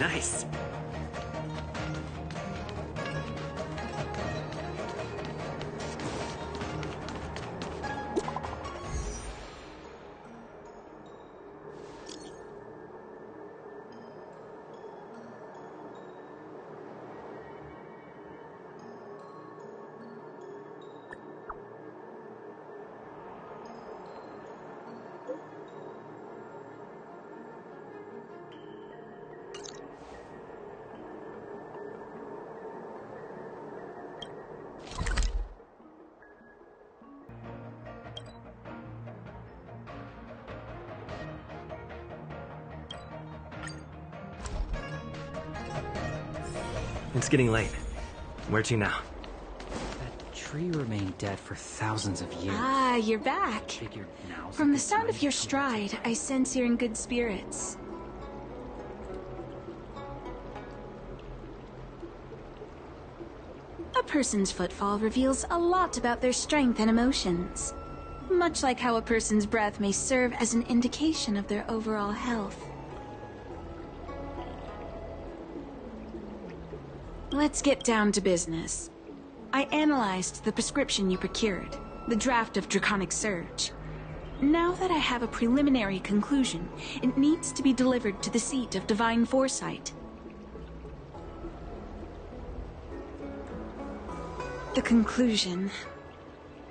Nice. It's getting late. Where to now? That tree remained dead for thousands of years. Ah, you're back. Figured now's From a the good sound time of your to come stride, I sense you're in good spirits. A person's footfall reveals a lot about their strength and emotions. Much like how a person's breath may serve as an indication of their overall health. Let's get down to business. I analyzed the prescription you procured, the draft of Draconic Surge. Now that I have a preliminary conclusion, it needs to be delivered to the seat of Divine Foresight. The conclusion.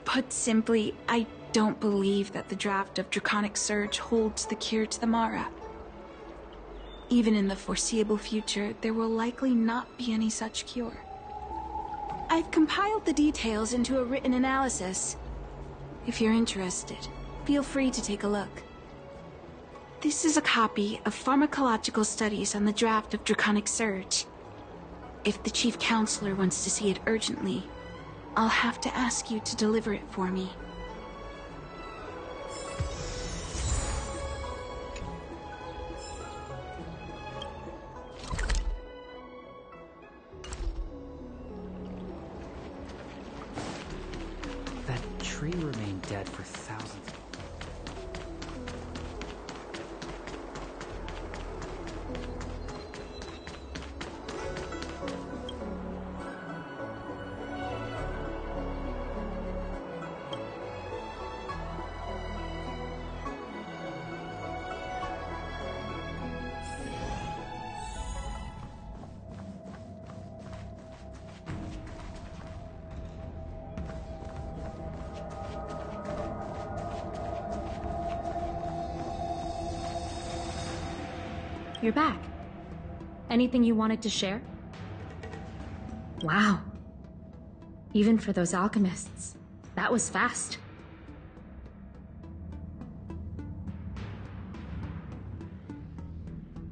Put simply, I don't believe that the draft of Draconic Surge holds the cure to the Mara. Even in the foreseeable future, there will likely not be any such cure. I've compiled the details into a written analysis. If you're interested, feel free to take a look. This is a copy of pharmacological studies on the draft of Draconic Surge. If the Chief Counselor wants to see it urgently, I'll have to ask you to deliver it for me. That tree remained dead for thousands. You're back. Anything you wanted to share? Wow. Even for those alchemists, that was fast.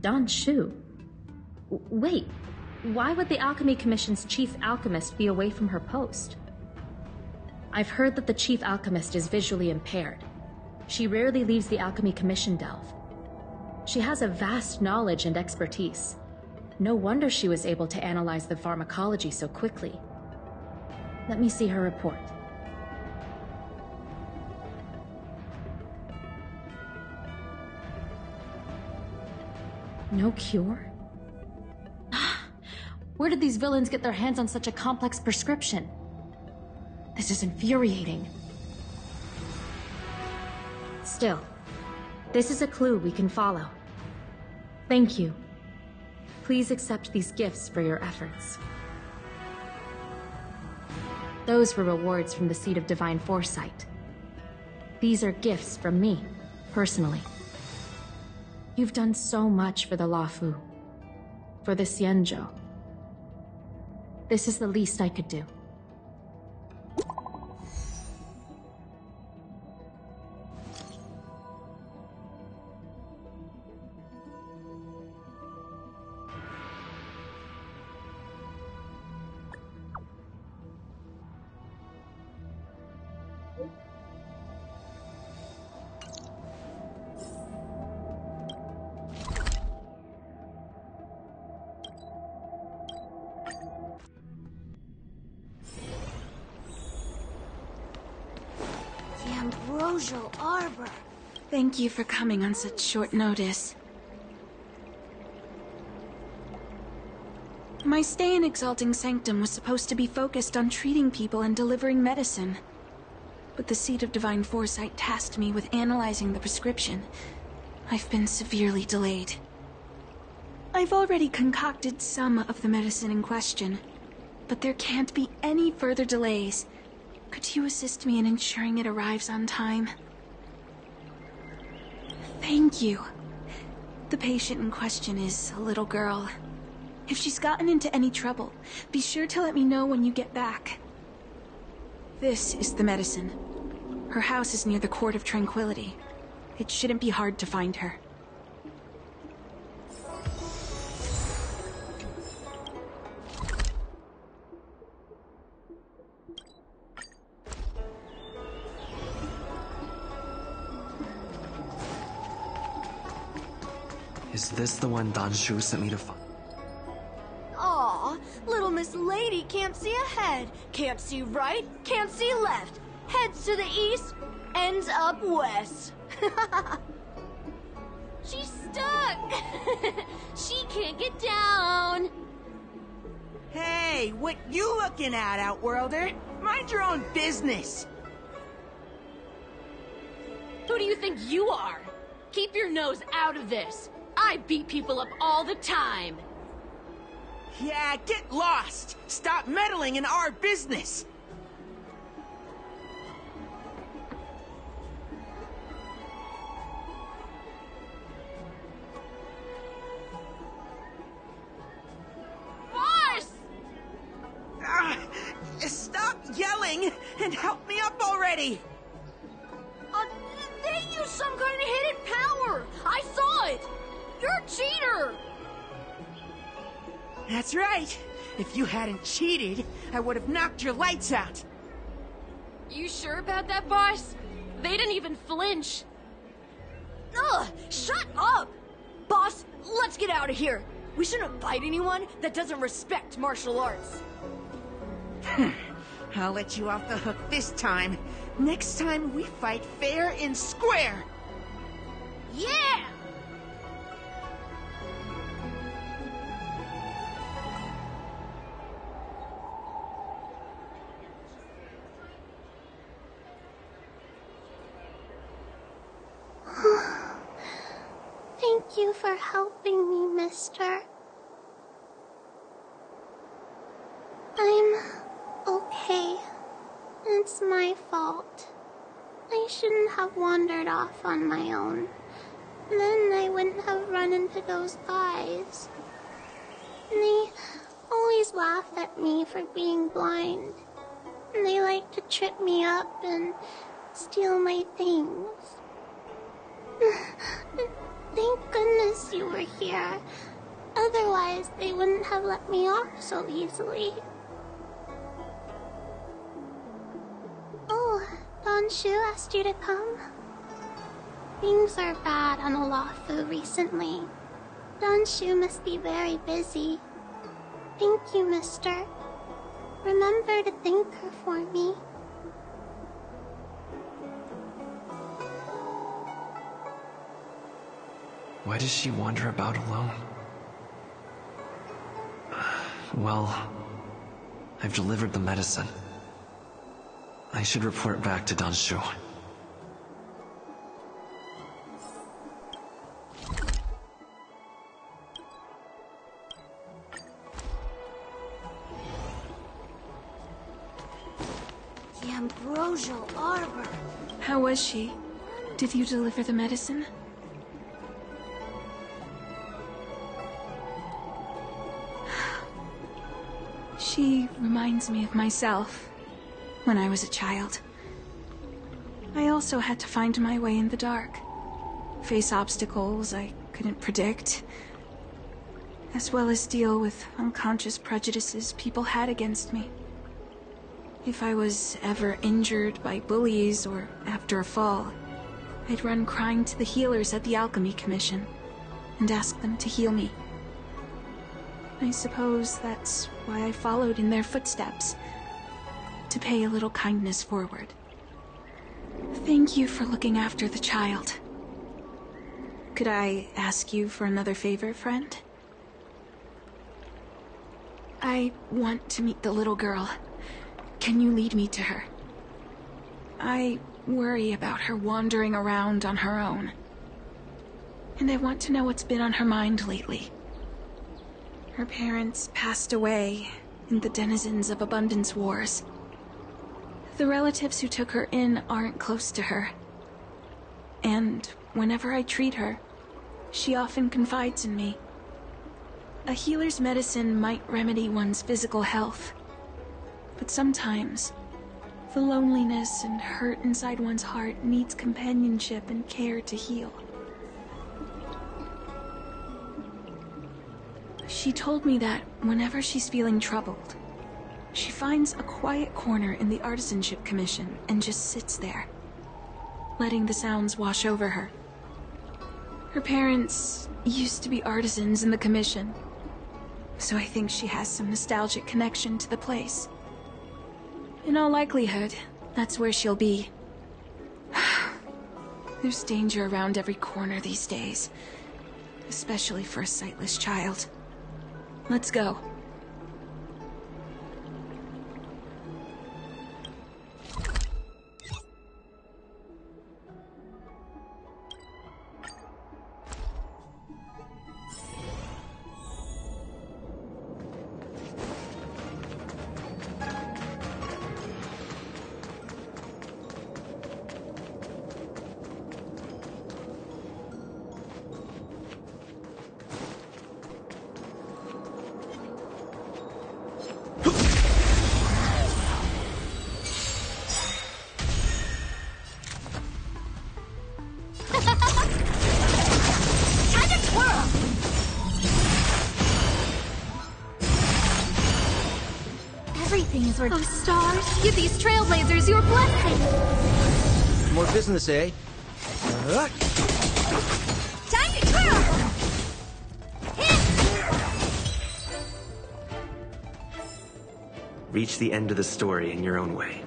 Don Shu? Wait, why would the Alchemy Commission's chief alchemist be away from her post? I've heard that the chief alchemist is visually impaired. She rarely leaves the Alchemy Commission delve. She has a vast knowledge and expertise. No wonder she was able to analyze the pharmacology so quickly. Let me see her report. No cure? Where did these villains get their hands on such a complex prescription? This is infuriating. Still, this is a clue we can follow. Thank you. Please accept these gifts for your efforts. Those were rewards from the seat of Divine Foresight. These are gifts from me, personally. You've done so much for the Luofu, for the Xianzhou. This is the least I could do. The Ambrosial Arbor. Thank you for coming on such short notice. My stay in Exalting Sanctum was supposed to be focused on treating people and delivering medicine. But the Seat of Divine Foresight tasked me with analyzing the prescription. I've been severely delayed. I've already concocted some of the medicine in question, but there can't be any further delays. Could you assist me in ensuring it arrives on time? Thank you. The patient in question is a little girl. If she's gotten into any trouble, be sure to let me know when you get back. This is the medicine. Her house is near the Court of Tranquility. It shouldn't be hard to find her. Is this the one Don Shu sent me to find? Aw, little Miss Lady can't see ahead, can't see right, can't see left. Heads to the east, ends up west. She's stuck! She can't get down! Hey, what you looking at, Outworlder? Mind your own business! Who do you think you are? Keep your nose out of this. I beat people up all the time. Yeah, get lost! Stop meddling in our business! Boss! Stop yelling and help me up already! They use some kind of hidden power! I saw it! You're a cheater! That's right! If you hadn't cheated, I would have knocked your lights out! You sure about that, boss? They didn't even flinch. Ugh! Shut up! Boss, let's get out of here! We shouldn't fight anyone that doesn't respect martial arts. I'll let you off the hook this time. Next time we fight fair and square! Yeah! Thank you for helping me, mister. I'm okay. It's my fault. I shouldn't have wandered off on my own. Then I wouldn't have run into those guys. They always laugh at me for being blind. They like to trip me up and steal my things. Thank goodness you were here. Otherwise, they wouldn't have let me off so easily. Oh, Don Shu asked you to come? Things are bad on Olafu recently. Don Shu must be very busy. Thank you, mister. Remember to thank her for me. Why does she wander about alone? Well, I've delivered the medicine. I should report back to Don Shu. The Ambrosial Arbor. How was she? Did you deliver the medicine? She reminds me of myself, when I was a child. I also had to find my way in the dark, face obstacles I couldn't predict, as well as deal with unconscious prejudices people had against me. If I was ever injured by bullies or after a fall, I'd run crying to the healers at the Alchemy Commission and ask them to heal me. I suppose that's why I followed in their footsteps, to pay a little kindness forward. Thank you for looking after the child. Could I ask you for another favor, friend? I want to meet the little girl. Can you lead me to her? I worry about her wandering around on her own. And I want to know what's been on her mind lately. Her parents passed away in the denizens of Abundance Wars. The relatives who took her in aren't close to her. And whenever I treat her, she often confides in me. A healer's medicine might remedy one's physical health, but sometimes the loneliness and hurt inside one's heart needs companionship and care to heal. She told me that whenever she's feeling troubled, she finds a quiet corner in the Artisanship Commission and just sits there, letting the sounds wash over her. Her parents used to be artisans in the Commission, so I think she has some nostalgic connection to the place. In all likelihood, that's where she'll be. There's danger around every corner these days, especially for a sightless child. Let's go. Oh, stars, give these trailblazers your blessing! More business, eh? Time to twirl! Reach the end of the story in your own way.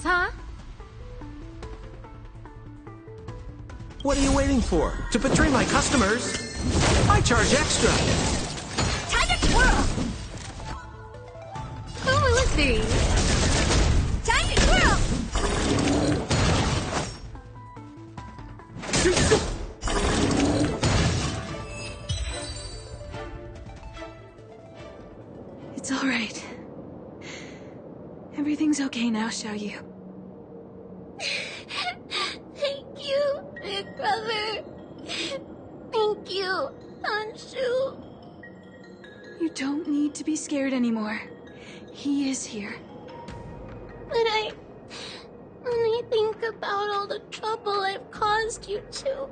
Huh? What are you waiting for? To betray my customers? I charge extra. Time to twirl! Who will it be? Time to twirl! It's all right. Everything's okay now, Xiaoyu. Thank you, big brother. Thank you, Anshu. You don't need to be scared anymore. He is here. But when I think about all the trouble I've caused you two,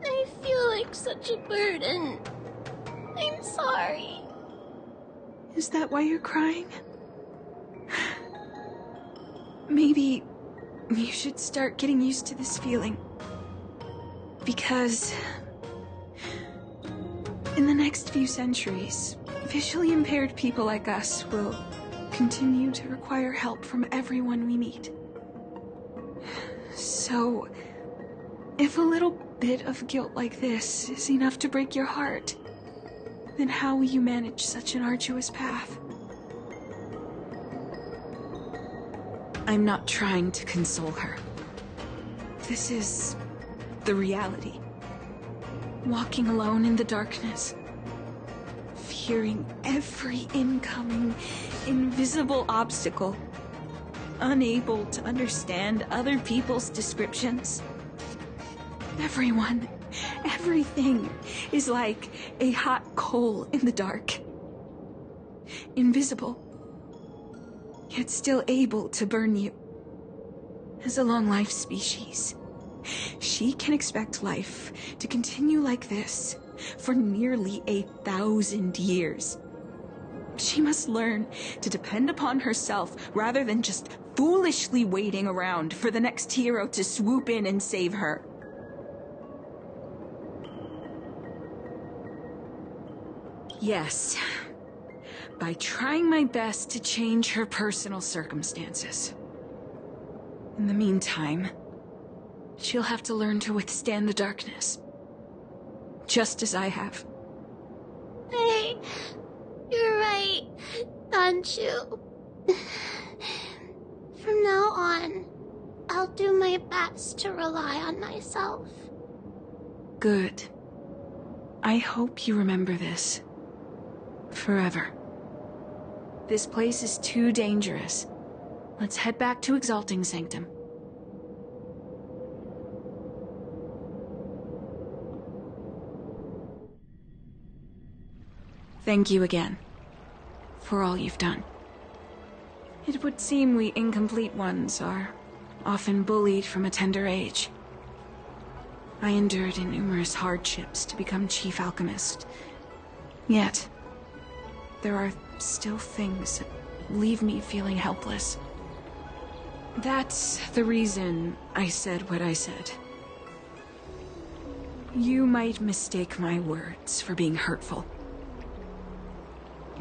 I feel like such a burden. I'm sorry. Is that why you're crying? Maybe you should start getting used to this feeling. Because in the next few centuries, visually impaired people like us will continue to require help from everyone we meet. So, if a little bit of guilt like this is enough to break your heart, then how will you manage such an arduous path? I'm not trying to console her. This is the reality. Walking alone in the darkness, fearing every incoming, invisible obstacle, unable to understand other people's descriptions. Everyone, everything is like a hot coal in the dark. Invisible, yet still able to burn you. As a long-life species, she can expect life to continue like this for nearly 1,000 years. She must learn to depend upon herself rather than just foolishly waiting around for the next hero to swoop in and save her. Yes, by trying my best to change her personal circumstances. In the meantime, she'll have to learn to withstand the darkness. Just as I have. Hey, you're right, Danchu. From now on, I'll do my best to rely on myself. Good. I hope you remember this. Forever. This place is too dangerous. Let's head back to Exalting Sanctum. Thank you again, for all you've done. It would seem we incomplete ones are often bullied from a tender age. I endured numerous hardships to become Chief Alchemist. Yet, there are still things that leave me feeling helpless. That's the reason I said what I said. You might mistake my words for being hurtful.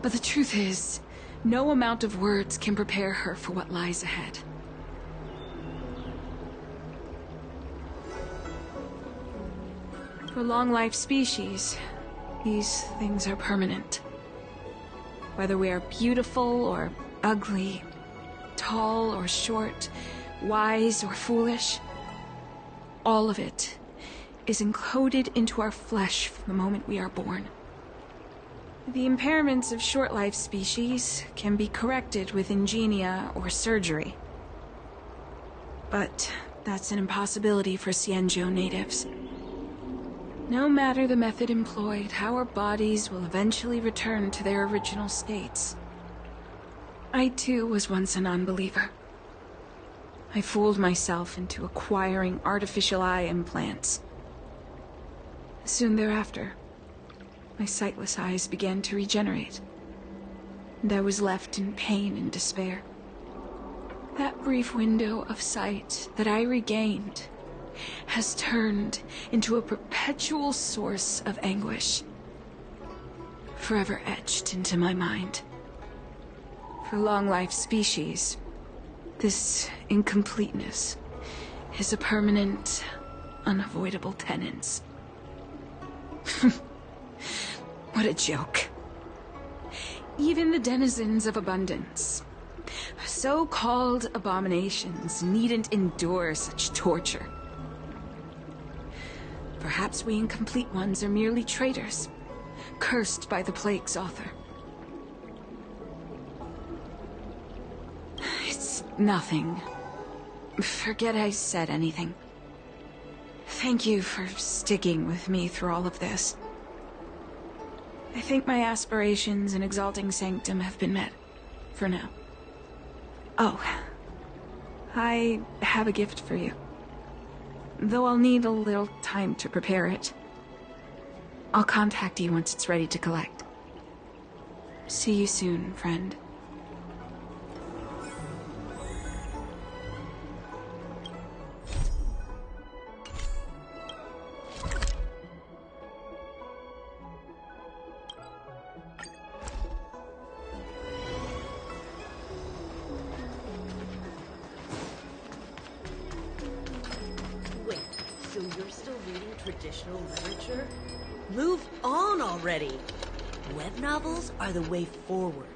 But the truth is, no amount of words can prepare her for what lies ahead. For long-life species, these things are permanent. Whether we are beautiful or ugly, tall or short, wise or foolish, all of it is encoded into our flesh from the moment we are born. The impairments of short-life species can be corrected with ingenia or surgery. But that's an impossibility for Xianzhou natives. No matter the method employed, our bodies will eventually return to their original states. I too was once a non-believer. I fooled myself into acquiring artificial eye implants. Soon thereafter, my sightless eyes began to regenerate, and I was left in pain and despair. That brief window of sight that I regained has turned into a perpetual source of anguish, forever etched into my mind. For long-life species, this incompleteness is a permanent, unavoidable tenance. What a joke. Even the denizens of abundance, so-called abominations, needn't endure such torture. Perhaps we incomplete ones are merely traitors, cursed by the plague's author. It's nothing. Forget I said anything. Thank you for sticking with me through all of this. I think my aspirations in Exalting Sanctum have been met, for now. Oh, I have a gift for you. Though I'll need a little time to prepare it. I'll contact you once it's ready to collect. See you soon, friend. Wait, so you're still reading traditional literature? Move on already! Web novels are the way forward.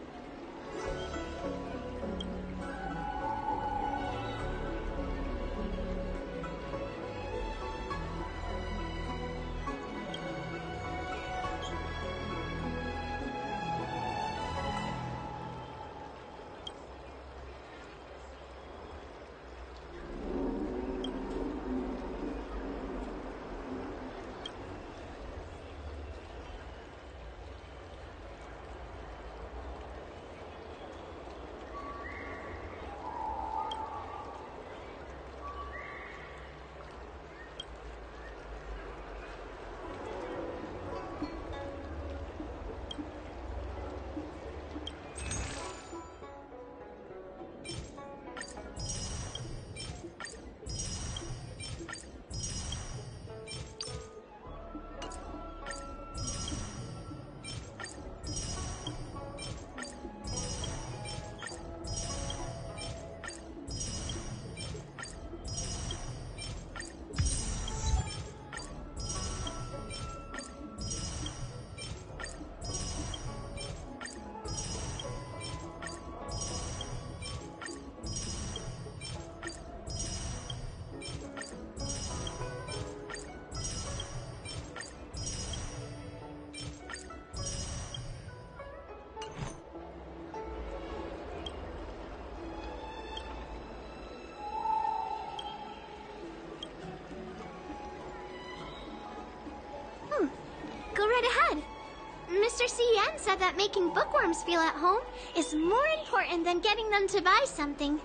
friend said that making bookworms feel at home is more important than getting them to buy something.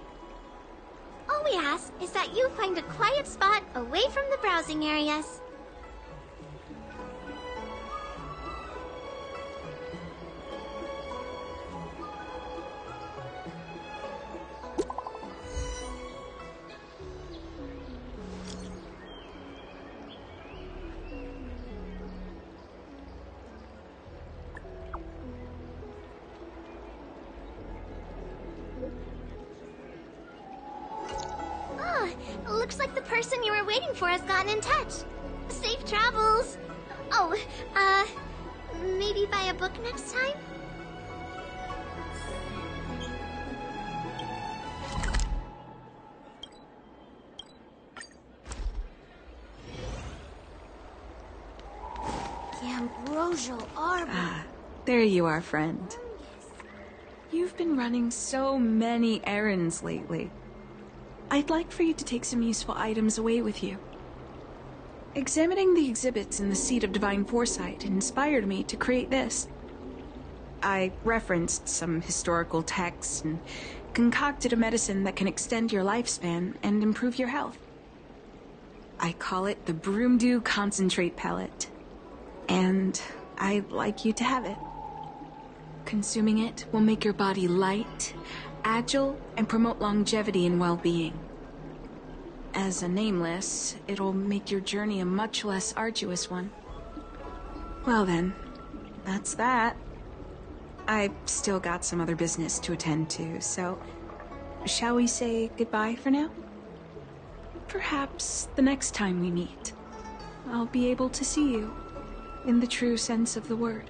All we ask is that you find a quiet spot away from the browsing areas. Looks like the person you were waiting for has gotten in touch. Safe travels. Oh, maybe buy a book next time? The ambrosial arbor. Ah, there you are, friend. You've been running so many errands lately. I'd like for you to take some useful items away with you. Examining the exhibits in the Seat of Divine Foresight inspired me to create this. I referenced some historical texts and concocted a medicine that can extend your lifespan and improve your health. I call it the Broomdew Concentrate Pellet, and I'd like you to have it. Consuming it will make your body light, agile, and promote longevity and well-being. As a nameless, it'll make your journey a much less arduous one. Well then, that's that. I've still got some other business to attend to, so shall we say goodbye for now? Perhaps the next time we meet, I'll be able to see you in the true sense of the word.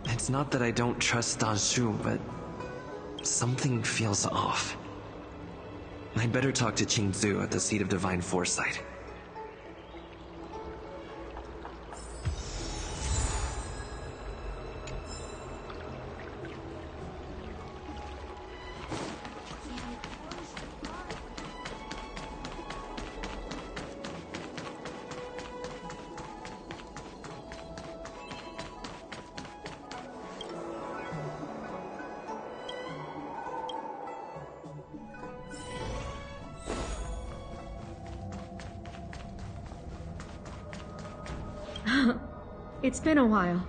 It's not that I don't trust Danshu, but something feels off. I'd better talk to Qingzu at the Seat of Divine Foresight. It's been a while.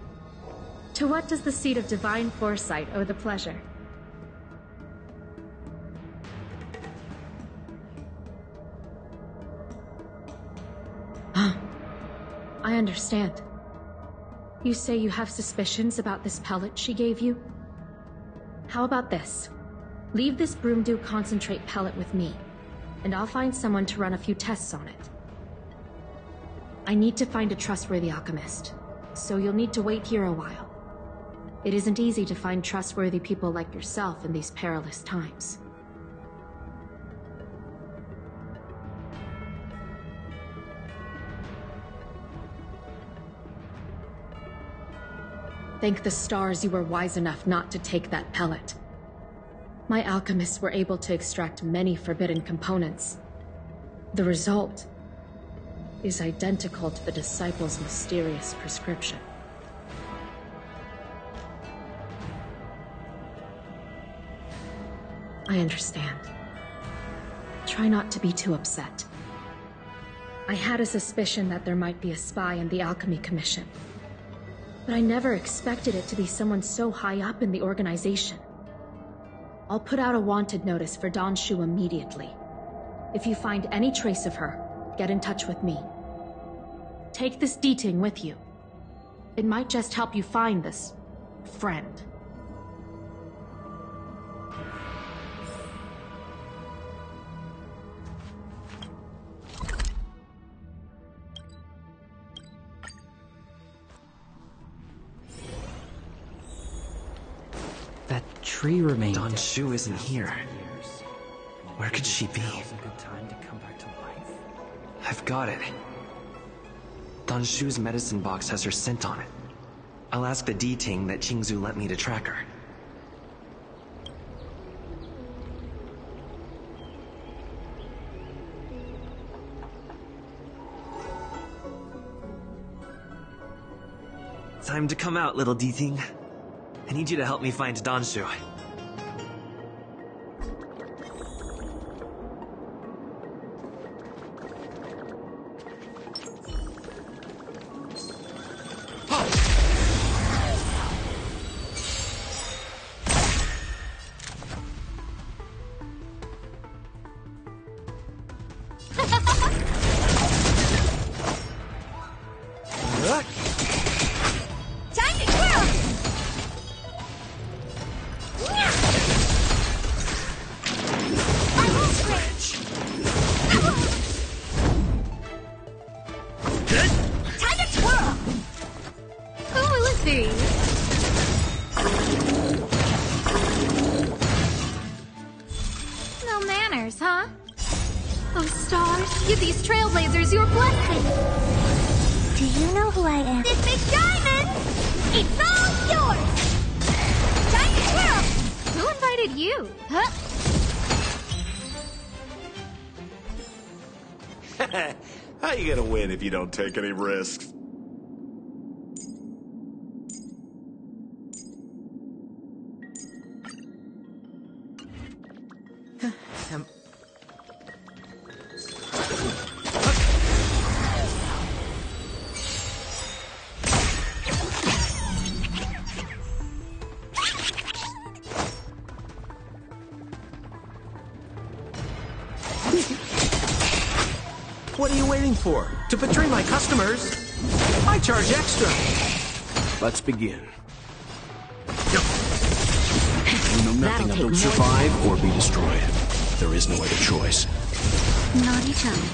To what does the Seat of Divine Foresight owe the pleasure? I understand. You say you have suspicions about this pellet she gave you? How about this? Leave this Broomdew Concentrate pellet with me, and I'll find someone to run a few tests on it. I need to find a trustworthy alchemist, so you'll need to wait here a while. It isn't easy to find trustworthy people like yourself in these perilous times. Thank the stars you were wise enough not to take that pellet. My alchemists were able to extract many forbidden components. The result is identical to the disciple's mysterious prescription. I understand. Try not to be too upset. I had a suspicion that there might be a spy in the Alchemy Commission, but I never expected it to be someone so high up in the organization. I'll put out a wanted notice for Danshu immediately. If you find any trace of her, get in touch with me. Take this D-Ting with you. It might just help you find this friend. That tree remained dead Danshu for isn't here. years. Where could she be? Now's a good time to come back to life. I've got it. Danshu's medicine box has her scent on it. I'll ask the D-Ting that Qingzu lent me to track her. Time to come out, little D-Ting. I need you to help me find Danshu. No manners, huh? Oh, stars, give these trailblazers your blessing. Do you know who I am? This big diamond! It's all yours! Time to twirl! Who invited you? Huh? How you gonna win if you don't take any risks? What are you waiting for? To betray my customers? I charge extra. Let's begin. You know nothing of don't survive or be destroyed. There is no other choice. Naughty child.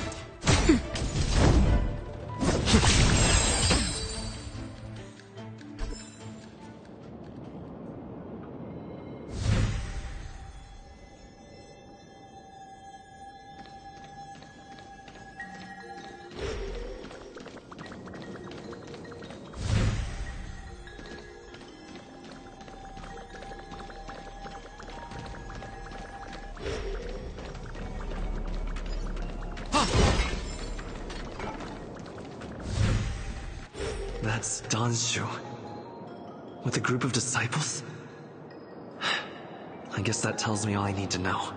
That's Danshu. With a group of disciples? I guess that tells me all I need to know.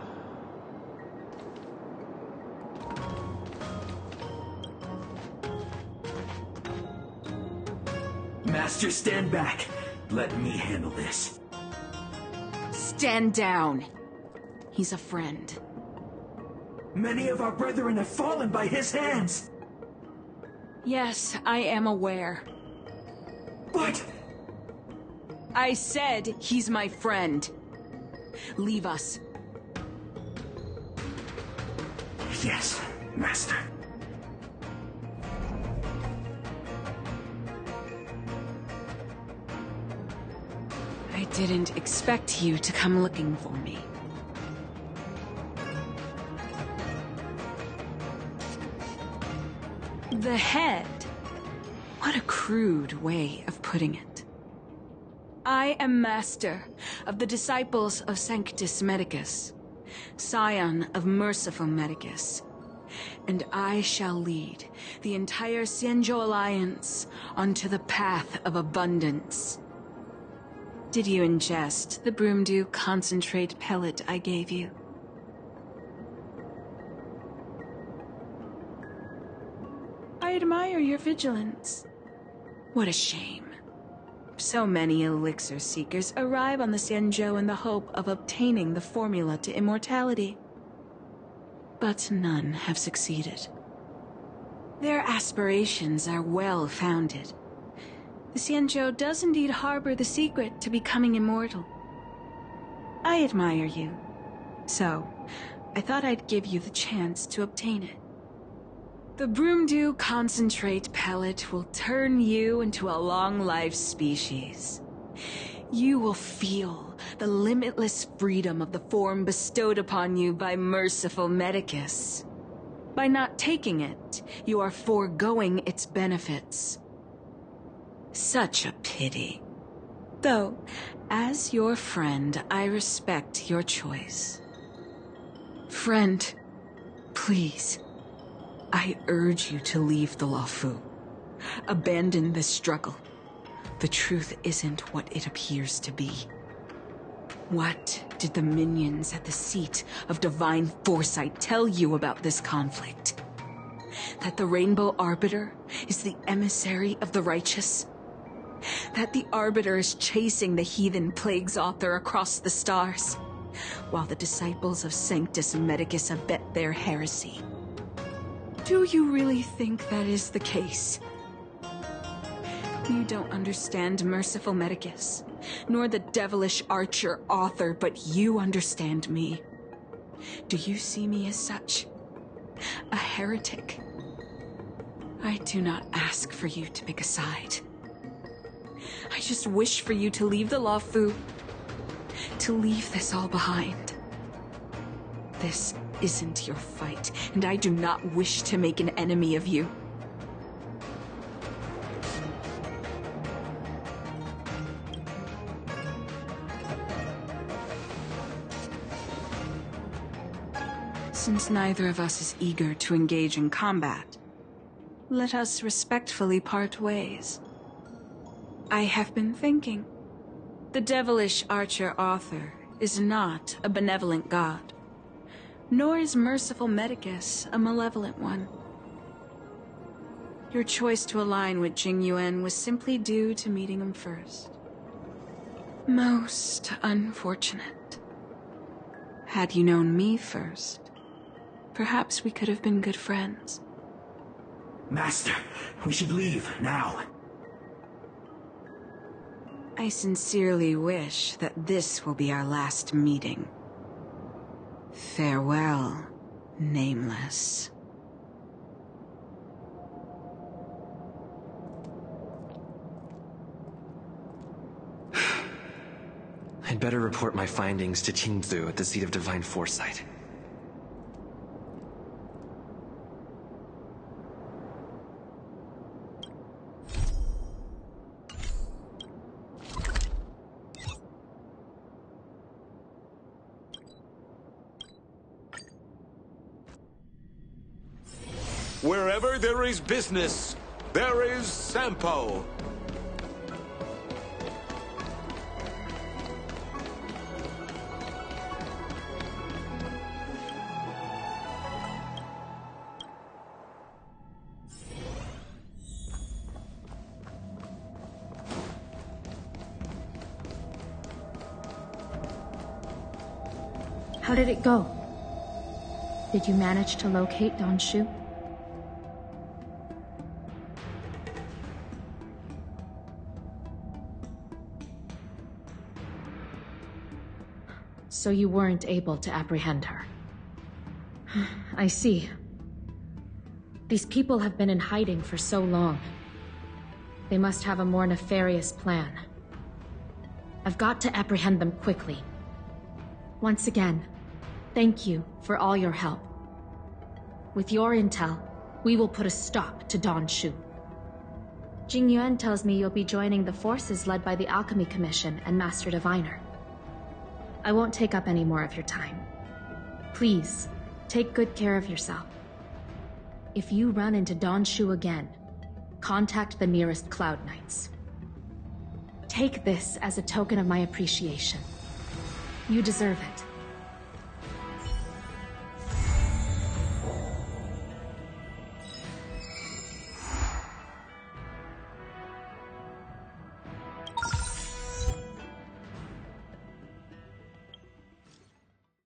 Master, stand back. Let me handle this. Stand down. He's a friend. Many of our brethren have fallen by his hands. Yes, I am aware. But... I said he's my friend. Leave us. Yes, Master. I didn't expect you to come looking for me. The head. What a crude way of putting it. I am master of the disciples of Sanctus Medicus, scion of Merciful Medicus, and I shall lead the entire Xianzhou Alliance onto the path of abundance. Did you ingest the Broomdew concentrate pellet I gave you? I admire your vigilance. What a shame. So many elixir seekers arrive on the Xianzhou in the hope of obtaining the formula to immortality. But none have succeeded. Their aspirations are well founded. The Xianzhou does indeed harbor the secret to becoming immortal. I admire you. So, I thought I'd give you the chance to obtain it. The Broomdew concentrate pellet will turn you into a long-lived species. You will feel the limitless freedom of the form bestowed upon you by Merciful Medicus. By not taking it, you are foregoing its benefits. Such a pity. Though, as your friend, I respect your choice. Friend, please. I urge you to leave the Luofu. Abandon this struggle. The truth isn't what it appears to be. What did the minions at the seat of divine foresight tell you about this conflict? That the Rainbow Arbiter is the emissary of the righteous? That the Arbiter is chasing the heathen plagues author across the stars, while the disciples of Sanctus Medicus abet their heresy? Do you really think that is the case? You don't understand Merciful Medicus, nor the devilish archer author, but you understand me. Do you see me as such? A heretic? I do not ask for you to pick a side. I just wish for you to leave the Lawfu, to leave this all behind. This isn't your fight, and I do not wish to make an enemy of you. Since neither of us is eager to engage in combat, let us respectfully part ways. I have been thinking. The devilish archer author is not a benevolent god, nor is Merciful Medicus a malevolent one. Your choice to align with Jing Yuan was simply due to meeting him first. Most unfortunate. Had you known me first, perhaps we could have been good friends. Master, we should leave, now. I sincerely wish that this will be our last meeting. Farewell, Nameless. I'd better report my findings to Qingzu at the seat of divine foresight. Wherever there is business, there is Sampo. How did it go? Did you manage to locate Don Shu? So you weren't able to apprehend her. I see. These people have been in hiding for so long. They must have a more nefarious plan. I've got to apprehend them quickly. Once again, thank you for all your help. With your intel, we will put a stop to Don Shu. Jing Yuan tells me you'll be joining the forces led by the Alchemy Commission and Master Diviner. I won't take up any more of your time. Please, take good care of yourself. If you run into Don Shu again, contact the nearest Cloud Knights. Take this as a token of my appreciation. You deserve it.